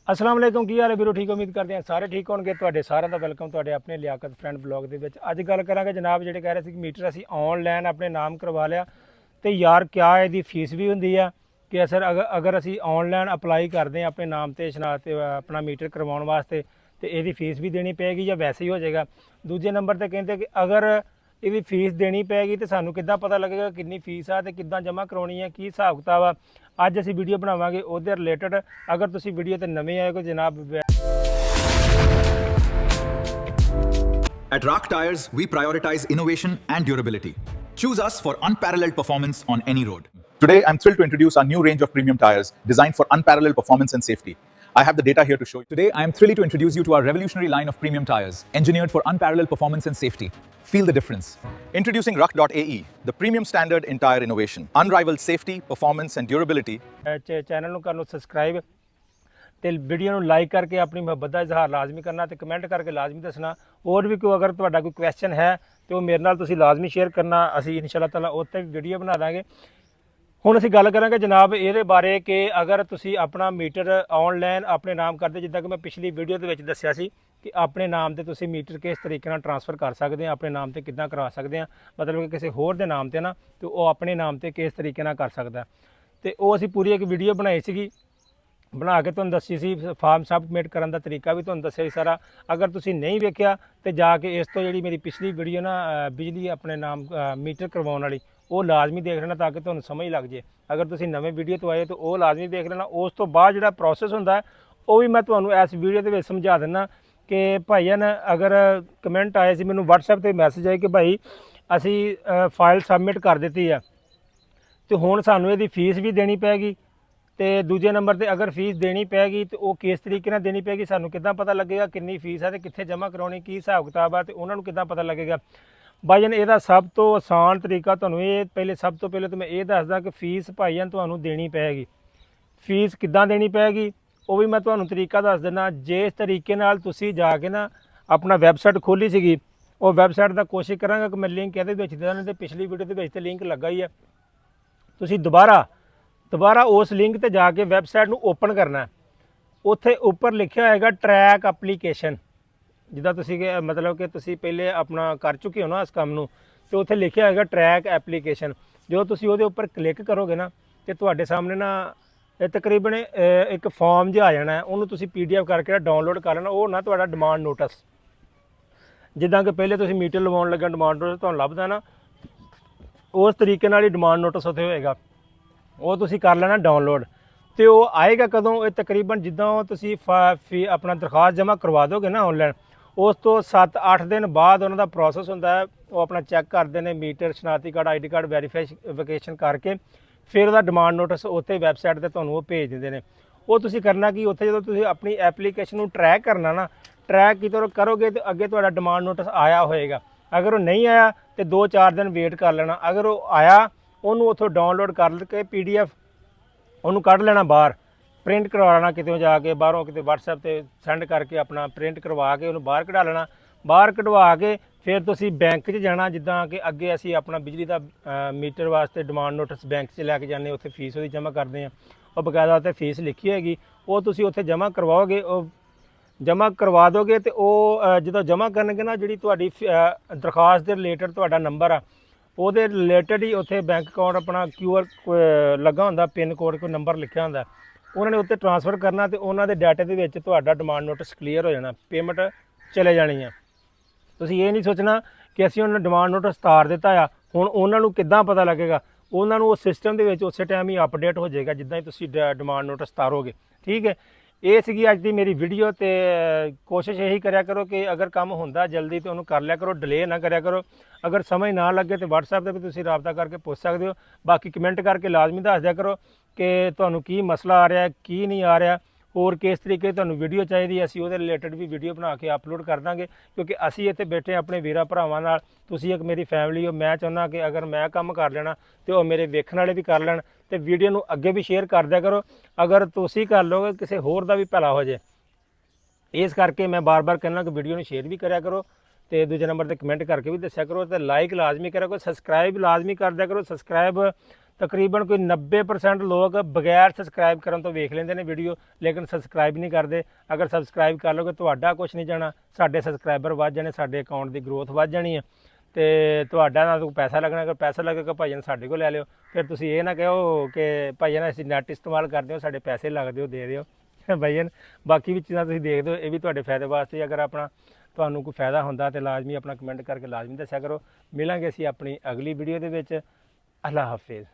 अस्सलाम वालेकुम की हाल है वीरो ठीक उम्मीद करते हैं सारे ठीक होंगे। तुहाडे साਰਿਆਂ ਦਾ ਵੈਲਕਮ ਤੁਹਾਡੇ ਆਪਣੇ ਲਿਆਕਤ ਫਰੈਂਡ ਬਲੌਗ ਦੇ ਵਿੱਚ। ਅੱਜ ਗੱਲ ਕਰਾਂਗੇ ਜਨਾਬ ਜਿਹੜੇ ਕਹਿ ਰਹੇ ਸੀ ਕਿ ਮੀਟਰ ਅਸੀਂ ਆਨਲਾਈਨ ਆਪਣੇ ਨਾਮ ਕਰਵਾ ਲਿਆ ਤੇ ਯਾਰ ਕਿਆ ਇਹਦੀ ਫੀਸ ਵੀ ਹੁੰਦੀ ਆ ਕਿ ਅਸਰ ਅਗਰ ਅਸੀਂ ਆਨਲਾਈਨ ਅਪਲਾਈ ਕਰਦੇ ਹਾਂ ਆਪਣੇ ਨਾਮ ਤੇ ਸ਼ਨਾਖਤ ਤੇ ਆਪਣਾ ਮੀਟਰ ਕਰਵਾਉਣ ਵਾਸਤੇ ਤੇ ਇਹਦੀ ਫੀਸ ਵੀ ਦੇਣੀ ਪਏਗੀ ਜਾਂ ਵੈਸੇ ਹੀ ਹੋ ਜਾਏਗਾ। ਦੂਜੇ ਨੰਬਰ ਤੇ ਕਹਿੰਦੇ ਕਿ ਅਗਰ ਇਹਦੀ ਫੀਸ ਦੇਣੀ ਪੈਗੀ ਤੇ ਸਾਨੂੰ ਕਿੱਦਾਂ ਪਤਾ ਲੱਗੇਗਾ ਕਿੰਨੀ ਫੀਸ ਆ ਤੇ ਕਿੱਦਾਂ ਜਮ੍ਹਾਂ ਕਰਾਉਣੀ ਹੈ ਕੀ ਹਿਸਾਬ ਕਿਤਾਬ ਆ। ਅੱਜ ਅਸੀਂ ਵੀਡੀਓ ਬਣਾਵਾਂਗੇ ਉਹਦੇ ਰਿਲੇਟਡ। ਅਗਰ ਤੁਸੀਂ ਵੀਡੀਓ ਤੇ ਨਵੇਂ ਆਏ ਹੋ ਜਨਾਬ At Rock Tires, we prioritize innovation and durability. Choose us for unparalleled performance on any road. Today, I'm thrilled to introduce our new range of premium tires designed for unparalleled performance and safety. I have the data here to show you. Today, I am thrilled to introduce you to our revolutionary line of premium tires, engineered for unparalleled performance and safety. Feel the difference. Introducing Ruck.ae, the premium standard in tire innovation. Unrivaled safety, performance and durability. Channel ਨੂੰ ਕਰ ਲਓ subscribe ਤੇ video ਨੂੰ like ਕਰਕੇ ਆਪਣੀ ਮੁਹੱਬਤ ਦਾ ਇਜ਼ਹਾਰ ਲਾਜ਼ਮੀ ਕਰਨਾ ਤੇ ਕਮੈਂਟ ਕਰਕੇ ਲਾਜ਼ਮੀ ਦੱਸਣਾ। ਹੋਰ ਵੀ ਕੋਈ ਅਗਰ ਤੁਹਾਡਾ ਕੋਈ ਕੁਐਸਚਨ ਹੈ ਤੇ ਉਹ ਮੇਰੇ ਨਾਲ ਤੁਸੀਂ ਲਾਜ਼ਮੀ ਸ਼ੇਅਰ ਕਰਨਾ। ਅਸੀਂ ਇਨਸ਼ਾਅੱਲਾ ਤਾਲਾ ਉਹ 'ਤੇ ਵੀ ਵੀਡੀਓ ਬਣਾ ਦਾਂਗੇ। ਹੁਣ ਅਸੀਂ ਗੱਲ ਕਰਾਂਗੇ ਜਨਾਬ ਇਹਦੇ ਬਾਰੇ ਕਿ ਅਗਰ ਤੁਸੀਂ ਆਪਣਾ ਮੀਟਰ ਆਨਲਾਈਨ ਆਪਣੇ ਨਾਮ ਕਰਦੇ, ਜਿੱਦਾਂ ਕਿ ਮੈਂ ਪਿਛਲੀ ਵੀਡੀਓ ਦੇ ਵਿੱਚ ਦੱਸਿਆ ਸੀ ਕਿ ਆਪਣੇ ਨਾਮ ਤੇ ਤੁਸੀਂ ਮੀਟਰ ਕਿਸ ਤਰੀਕੇ ਨਾਲ ਟ੍ਰਾਂਸਫਰ ਕਰ ਸਕਦੇ ਆ, ਆਪਣੇ ਨਾਮ ਤੇ ਕਿੱਦਾਂ ਕਰਵਾ ਸਕਦੇ ਆ, ਮਤਲਬ ਕਿ ਕਿਸੇ ਹੋਰ ਦੇ ਨਾਮ ਤੇ ਨਾ ਤੇ ਉਹ ਆਪਣੇ ਨਾਮ ਤੇ ਕਿਸ ਤਰੀਕੇ ਨਾਲ ਕਰ ਸਕਦਾ। ਤੇ ਉਹ ਅਸੀਂ ਪੂਰੀ ਇੱਕ ਵੀਡੀਓ ਬਣਾਈ ਸੀਗੀ, ਬਣਾ ਕੇ ਤੁਹਾਨੂੰ ਦੱਸੀ ਸੀ। ਫਾਰਮ ਸਬਮਿਟ ਕਰਨ ਦਾ ਤਰੀਕਾ ਵੀ ਤੁਹਾਨੂੰ ਦੱਸਿਆ ਸੀ ਸਾਰਾ। ਅਗਰ ਤੁਸੀਂ ਨਹੀਂ ਵੇਖਿਆ ਤੇ ਜਾ ਕੇ ਇਸ ਤੋਂ ਜਿਹੜੀ ਮੇਰੀ ਪਿਛਲੀ ਵੀਡੀਓ ਨਾ ਬਿਜਲੀ ਆਪਣੇ ਨਾਮ ਮੀਟਰ ਕਰਵਾਉਣ ਵਾਲੀ ਉਹ ਲਾਜ਼ਮੀ ਦੇਖ ਲੈਣਾ ਤਾਂ ਕਿ ਤੁਹਾਨੂੰ ਸਮਝ ਲੱਗ ਜੇ। ਅਗਰ ਤੁਸੀਂ ਨਵੇਂ ਵੀਡੀਓ ਤੋਂ ਆਏ ਤਾਂ ਉਹ ਲਾਜ਼ਮੀ ਦੇਖ ਲੈਣਾ। ਉਸ ਤੋਂ ਬਾਅਦ ਜਿਹੜਾ ਪ੍ਰੋਸੈਸ ਹੁੰਦਾ ਉਹ ਵੀ ਮੈਂ ਤੁਹਾਨੂੰ ਇਸ ਵੀਡੀਓ ਦੇ ਵਿੱਚ ਸਮਝਾ ਦਿੰਦਾ ਕਿ ਭਾਈਆਂ ਅਗਰ ਕਮੈਂਟ ਆਏ ਸੀ ਮੈਨੂੰ WhatsApp ਤੇ ਮੈਸੇਜ ਆਏ ਕਿ ਭਾਈ ਅਸੀਂ ਫਾਈਲ ਸਬਮਿਟ ਕਰ ਦਿੱਤੀ ਆ ਤੇ ਹੁਣ ਸਾਨੂੰ ਇਹਦੀ ਫੀਸ ਵੀ ਦੇਣੀ ਪੈਗੀ ਤੇ ਦੂਜੇ ਨੰਬਰ ਤੇ ਅਗਰ ਫੀਸ ਦੇਣੀ ਪੈਗੀ ਤੇ ਉਹ ਕਿਸ ਤਰੀਕੇ ਨਾਲ ਦੇਣੀ ਪੈਗੀ, ਸਾਨੂੰ ਕਿੱਦਾਂ ਪਤਾ ਲੱਗੇਗਾ ਕਿੰਨੀ ਫੀਸ ਆ ਤੇ ਕਿੱਥੇ ਜਮ੍ਹਾਂ ਕਰਾਉਣੀ, ਕੀ ਹਿਸਾਬ ਕਿਤਾਬ ਆ ਤੇ ਉਹਨਾਂ ਨੂੰ ਕਿੱਦਾਂ ਪਤਾ ਲੱਗੇਗਾ। ਭਾਈਜਾਨ ਇਹਦਾ ਸਭ ਤੋਂ ਆਸਾਨ ਤਰੀਕਾ ਤੁਹਾਨੂੰ ਸਭ ਤੋਂ ਪਹਿਲੇ ਤਾਂ ਮੈਂ ਇਹ ਦੱਸਦਾ ਕਿ ਫੀਸ ਭਾਈਜਾਨ ਤੁਹਾਨੂੰ ਦੇਣੀ ਪਏਗੀ। ਫੀਸ ਕਿੱਦਾਂ ਦੇਣੀ ਪਏਗੀ ਉਹ ਵੀ ਮੈਂ ਤੁਹਾਨੂੰ ਤਰੀਕਾ ਦੱਸ ਦਿੰਦਾ। ਜਿਸ ਤਰੀਕੇ ਨਾਲ ਤੁਸੀਂ ਜਾ ਕੇ ਨਾ ਆਪਣਾ ਵੈਬਸਾਈਟ ਖੋਲ੍ਹੀ ਸੀਗੀ ਉਹ ਵੈਬਸਾਈਟ ਦਾ ਕੋਸ਼ਿਸ਼ ਕਰਾਂਗਾ ਕਿ ਮੈਂ ਲਿੰਕ ਇਹਦੇ ਵਿੱਚ ਦੇ ਦਾਂ ਤੇ ਪਿਛਲੀ ਵੀਡੀਓ ਦੇ ਵਿੱਚ ਤੇ ਲਿੰਕ ਲੱਗਾ ਹੀ ਆ। ਤੁਸੀਂ ਦੁਬਾਰਾ ਉਸ ਲਿੰਕ ਤੇ ਜਾ ਕੇ ਵੈਬਸਾਈਟ ਨੂੰ ਓਪਨ ਕਰਨਾ। ਉੱਥੇ ਉੱਪਰ ਲਿਖਿਆ ਹੋਏਗਾ ਟਰੈਕ ਐਪਲੀਕੇਸ਼ਨ। ਜਿੱਦਾਂ ਤੁਸੀਂ ਮਤਲਬ ਕਿ ਤੁਸੀਂ ਪਹਿਲੇ ਆਪਣਾ ਕਰ ਚੁੱਕੇ ਹੋ ਨਾ ਇਸ ਕੰਮ ਨੂੰ ਤੇ ਉੱਥੇ ਲਿਖਿਆ ਹੋਏਗਾ ਟਰੈਕ ਐਪਲੀਕੇਸ਼ਨ। ਜਦੋਂ ਤੁਸੀਂ ਉਹਦੇ ਉੱਪਰ ਕਲਿੱਕ ਕਰੋਗੇ ਨਾ ਤੇ ਤੁਹਾਡੇ ਸਾਹਮਣੇ ਨਾ ਤਕਰੀਬਨ ਇੱਕ ਫਾਰਮ ਜਿਹਾ ਆ ਜਾਣਾ। ਉਹਨੂੰ ਤੁਸੀਂ PDF ਕਰਕੇ ਡਾਊਨਲੋਡ ਕਰ ਲੈਣਾ। ਉਹ ਨਾ ਤੁਹਾਡਾ ਡਿਮਾਂਡ ਨੋਟਿਸ, ਜਿੱਦਾਂ ਕਿ ਪਹਿਲੇ ਤੁਸੀਂ ਮੀਟਰ ਲਵਾਉਣ ਲੱਗਾ ਡਿਮਾਂਡ ਨੋਟਿਸ ਤੁਹਾਨੂੰ ਲੱਭਦਾ ਨਾ, ਉਸ ਤਰੀਕੇ ਨਾਲ ਹੀ ਡਿਮਾਂਡ ਨੋਟਿਸ ਉੱਥੇ ਹੋਏਗਾ। ਉਹ ਤੁਸੀਂ ਕਰ ਲੈਣਾ ਡਾਊਨਲੋਡ ਤੇ ਉਹ ਆਏਗਾ ਕਦੋਂ, ਇਹ ਤਕਰੀਬਨ ਜਿੱਦਾਂ ਤੁਸੀਂ ਆਪਣਾ ਦਰਖਾਸਤ ਜਮ੍ਹਾਂ ਕਰਵਾ ਦੋਗੇ ਨਾ ਆਨਲਾਈਨ, ਉਸ ਤੋਂ 7-8 ਦਿਨ ਬਾਅਦ ਉਹਨਾਂ ਦਾ ਪ੍ਰੋਸੈਸ ਹੁੰਦਾ ਹੈ। ਉਹ ਆਪਣਾ ਚੈੱਕ ਕਰਦੇ ਨੇ ਮੀਟਰ, ਸ਼ਨਾਖਤੀ ਕਾਰਡ, ID ਕਾਰਡ ਵੈਰੀਫਿਕੇਸ਼ਨ ਕਰਕੇ ਫਿਰ ਉਹਦਾ ਡਿਮਾਂਡ ਨੋਟਿਸ ਉੱਥੇ ਵੈਬਸਾਈਟ 'ਤੇ ਤੁਹਾਨੂੰ ਉਹ ਭੇਜ ਦਿੰਦੇ ਨੇ। ਉਹ ਤੁਸੀਂ ਕਰਨਾ ਕਿ ਉੱਥੇ ਜਦੋਂ ਤੁਸੀਂ ਆਪਣੀ ਐਪਲੀਕੇਸ਼ਨ ਨੂੰ ਟਰੈਕ ਕਰਨਾ ਨਾ, ਟਰੈਕ ਕਿਤੋਂ ਕਰੋਗੇ ਤੇ ਅੱਗੇ ਤੁਹਾਡਾ ਡਿਮਾਂਡ ਨੋਟਿਸ ਆਇਆ ਹੋਏਗਾ। ਅਗਰ ਉਹ ਨਹੀਂ ਆਇਆ ਤੇ 2-4 ਦਿਨ ਵੇਟ ਕਰ ਲੈਣਾ। ਅਗਰ ਉਹ ਆਇਆ ਉਹਨੂੰ ਉੱਥੋਂ ਡਾਊਨਲੋਡ ਕਰ ਕੇ PDF ਉਹਨੂੰ ਕੱਢ ਲੈਣਾ ਬਾਹਰ, ਪ੍ਰਿੰਟ ਕਰਵਾ ਲੈਣਾ ਕਿਤੋਂ ਜਾ ਕੇ ਬਾਹਰੋਂ, ਕਿਤੇ WhatsApp 'ਤੇ ਸੈਂਡ ਕਰਕੇ ਆਪਣਾ ਪ੍ਰਿੰਟ ਕਰਵਾ ਕੇ ਉਹਨੂੰ ਬਾਹਰ ਕਢਾ ਲੈਣਾ। ਬਾਹਰ ਕਢਵਾ ਕੇ ਫਿਰ ਤੁਸੀਂ ਬੈਂਕ 'ਚ ਜਾਣਾ। ਜਿੱਦਾਂ ਕਿ ਅੱਗੇ ਅਸੀਂ ਆਪਣਾ ਬਿਜਲੀ ਦਾ ਮੀਟਰ ਵਾਸਤੇ ਡਿਮਾਂਡ ਨੋਟਿਸ ਬੈਂਕ 'ਚ ਲੈ ਕੇ ਜਾਂਦੇ, ਉੱਥੇ ਫੀਸ ਉਹਦੀ ਜਮ੍ਹਾਂ ਕਰਦੇ ਹਾਂ। ਉਹ ਬਕਾਇਦਾ ਉੱਥੇ ਫੀਸ ਲਿਖੀ ਹੋਏਗੀ, ਉਹ ਤੁਸੀਂ ਉੱਥੇ ਜਮ੍ਹਾਂ ਕਰਵਾਓਗੇ। ਉਹ ਜਮ੍ਹਾਂ ਕਰਵਾ ਦੋਗੇ ਤੇ ਉਹ ਜਦੋਂ ਜਮ੍ਹਾਂ ਕਰਨਗੇ ਨਾ ਜਿਹੜੀ ਤੁਹਾਡੀ ਦਰਖਾਸਤ ਦੇ ਰਿਲੇਟਡ ਤੁਹਾਡਾ ਨੰਬਰ ਆ ਉਹਦੇ ਰਿਲੇਟਡ ਹੀ ਉੱਥੇ ਬੈਂਕ ਅਕਾਊਂਟ ਆਪਣਾ QR ਲੱਗਾ ਹੁੰਦਾ, ਪਿੰਨ ਕੋਡ ਕੋਈ ਨੰਬਰ ਲਿਖਿਆ ਹੁੰਦਾ, ਉਹਨਾਂ ਨੇ ਉੱਤੇ ਟ੍ਰਾਂਸਫਰ ਕਰਨਾ ਤੇ ਉਹਨਾਂ ਦੇ ਡਾਟੇ ਦੇ ਵਿੱਚ ਤੁਹਾਡਾ ਡਿਮਾਂਡ ਨੋਟਿਸ ਕਲੀਅਰ ਹੋ ਜਾਣਾ, ਪੇਮੈਂਟ ਚਲੇ ਜਾਣੀ ਆ। ਤੁਸੀਂ ਇਹ ਨਹੀਂ ਸੋਚਣਾ ਕਿ ਅਸੀਂ ਉਹਨਾਂ ਨੂੰ ਡਿਮਾਂਡ ਨੋਟਿਸ ਤਾਰ ਦਿੱਤਾ ਆ, ਹੁਣ ਉਹਨਾਂ ਨੂੰ ਕਿੱਦਾਂ ਪਤਾ ਲੱਗੇਗਾ। ਉਹਨਾਂ ਨੂੰ ਉਹ ਸਿਸਟਮ ਦੇ ਵਿੱਚ ਉਸੇ ਟਾਈਮ ਹੀ ਅਪਡੇਟ ਹੋ ਜਾਏਗਾ ਜਿੱਦਾਂ ਹੀ ਤੁਸੀਂ ਡਿਮਾਂਡ ਨੋਟਿਸ ਤਾਰੋਗੇ। ਠੀਕ ਹੈ, ਇਹ ਸੀਗੀ ਅੱਜ ਦੀ ਮੇਰੀ ਵੀਡੀਓ ਤੇ ਕੋਸ਼ਿਸ਼ ਇਹੀ ਕਰਿਆ ਕਰੋ ਕਿ ਅਗਰ ਕੰਮ ਹੁੰਦਾ ਜਲਦੀ ਤਾਂ ਉਹਨੂੰ ਕਰ ਲਿਆ ਕਰੋ, ਡਿਲੇ ਨਾ ਕਰਿਆ ਕਰੋ। ਅਗਰ ਸਮਝ ਨਾ ਲੱਗੇ ਤੇ WhatsApp 'ਤੇ ਵੀ ਤੁਸੀਂ ਰਾਬਤਾ ਕਰਕੇ ਪੁੱਛ ਸਕਦੇ ਹੋ। ਬਾਕੀ ਕਮੈਂਟ ਕਰਕੇ ਲਾਜ਼ਮੀ ਦੱਸ ਦਿਆ ਕਰੋ ਕਿ ਤੁਹਾਨੂੰ ਕੀ ਮਸਲਾ ਆ ਰਿਹਾ, ਕੀ ਨਹੀਂ ਆ ਰਿਹਾ, ਹੋਰ ਕਿਸ ਤਰੀਕੇ ਤੁਹਾਨੂੰ ਵੀਡੀਓ ਚਾਹੀਦੀ, ਅਸੀਂ ਉਹਦੇ ਰਿਲੇਟਡ ਵੀ ਵੀਡੀਓ ਬਣਾ ਕੇ ਅਪਲੋਡ ਕਰ ਦਾਂਗੇ। ਕਿਉਂਕਿ ਅਸੀਂ ਇੱਥੇ ਬੈਠੇ ਆਪਣੇ ਵੀਰਾਂ ਭਰਾਵਾਂ ਨਾਲ, ਤੁਸੀਂ ਇੱਕ ਮੇਰੀ ਫੈਮਿਲੀ ਹੋ। ਮੈਂ ਚਾਹੁੰਦਾ ਕਿ ਅਗਰ ਮੈਂ ਕੰਮ ਕਰ ਲੈਣਾ ਤੇ ਉਹ ਮੇਰੇ ਵੇਖਣ ਵਾਲੇ ਵੀ ਕਰ ਲੈਣ ਤੇ ਵੀਡੀਓ ਨੂੰ ਅੱਗੇ ਵੀ ਸ਼ੇਅਰ ਕਰ ਦਿਆ ਕਰੋ। ਅਗਰ ਤੁਸੀਂ ਕਰ ਲਓਗੇ ਕਿਸੇ ਹੋਰ ਦਾ ਵੀ ਭਲਾ ਹੋ ਜਾਏ, ਇਸ ਕਰਕੇ ਮੈਂ ਬਾਰ-ਬਾਰ ਕਹਿੰਦਾ ਕਿ ਵੀਡੀਓ ਨੂੰ ਸ਼ੇਅਰ ਵੀ ਕਰਿਆ ਕਰੋ ਤੇ ਦੂਜੇ ਨੰਬਰ ਤੇ ਕਮੈਂਟ ਕਰਕੇ ਵੀ ਦੱਸਿਆ ਕਰੋ ਤੇ ਲਾਈਕ ਲਾਜ਼ਮੀ ਕਰਿਆ ਕਰੋ, ਸਬਸਕ੍ਰਾਈਬ ਲਾਜ਼ਮੀ ਕਰ ਦਿਆ ਕਰੋ। ਸਬਸਕ੍ਰਾਈਬ ਤਕਰੀਬਨ ਕੋਈ 90% ਲੋਕ ਬਗੈਰ ਸਬਸਕ੍ਰਾਈਬ ਕਰਨ ਤੋਂ ਵੇਖ ਲੈਂਦੇ ਨੇ ਵੀਡੀਓ, ਲੇਕਿਨ ਸਬਸਕ੍ਰਾਈਬ ਨਹੀਂ ਕਰਦੇ। ਅਗਰ ਸਬਸਕ੍ਰਾਈਬ ਕਰ ਲਓਗੇ ਤੁਹਾਡਾ ਕੁਝ ਨਹੀਂ ਜਾਣਾ, ਸਾਡੇ ਸਬਸਕ੍ਰਾਈਬਰ ਵੱਧ ਜਾਣੇ, ਸਾਡੇ ਅਕਾਊਂਟ ਦੀ ਗਰੋਥ ਵੱਧ ਜਾਣੀ ਹੈ ਤੇ ਤੁਹਾਡਾ ਨਾ ਕੋਈ ਪੈਸਾ ਲੱਗਣਾ। ਅਗਰ ਪੈਸਾ ਲੱਗੇਗਾ ਭਾਈਜਨ ਸਾਡੇ ਕੋਲ ਲੈ ਲਿਓ, ਫਿਰ ਤੁਸੀਂ ਇਹ ਨਾ ਕਹੋ ਕਿ ਭਾਈਜਨ ਅਸੀਂ ਨੈੱਟ ਇਸਤੇਮਾਲ ਕਰਦੇ ਹੋ, ਸਾਡੇ ਪੈਸੇ ਲੱਗਦੇ ਹੋ, ਦੇ ਦਿਓ ਭਾਈਜਨ। ਬਾਕੀ ਵੀ ਚੀਜ਼ਾਂ ਤੁਸੀਂ ਦੇਖਦੇ ਹੋ, ਇਹ ਵੀ ਤੁਹਾਡੇ ਫਾਇਦੇ ਵਾਸਤੇ। ਅਗਰ ਆਪਣਾ ਤੁਹਾਨੂੰ ਕੋਈ ਫਾਇਦਾ ਹੁੰਦਾ ਤਾਂ ਲਾਜ਼ਮੀ ਆਪਣਾ ਕਮੈਂਟ ਕਰਕੇ ਲਾਜ਼ਮੀ ਦੱਸਿਆ ਕਰੋ। ਮਿਲਾਂਗੇ ਅਸੀਂ ਆਪਣੀ ਅਗਲੀ ਵੀਡੀਓ ਦੇ ਵਿੱਚ। ਅੱਲਾ ਹਾਫਿਜ਼।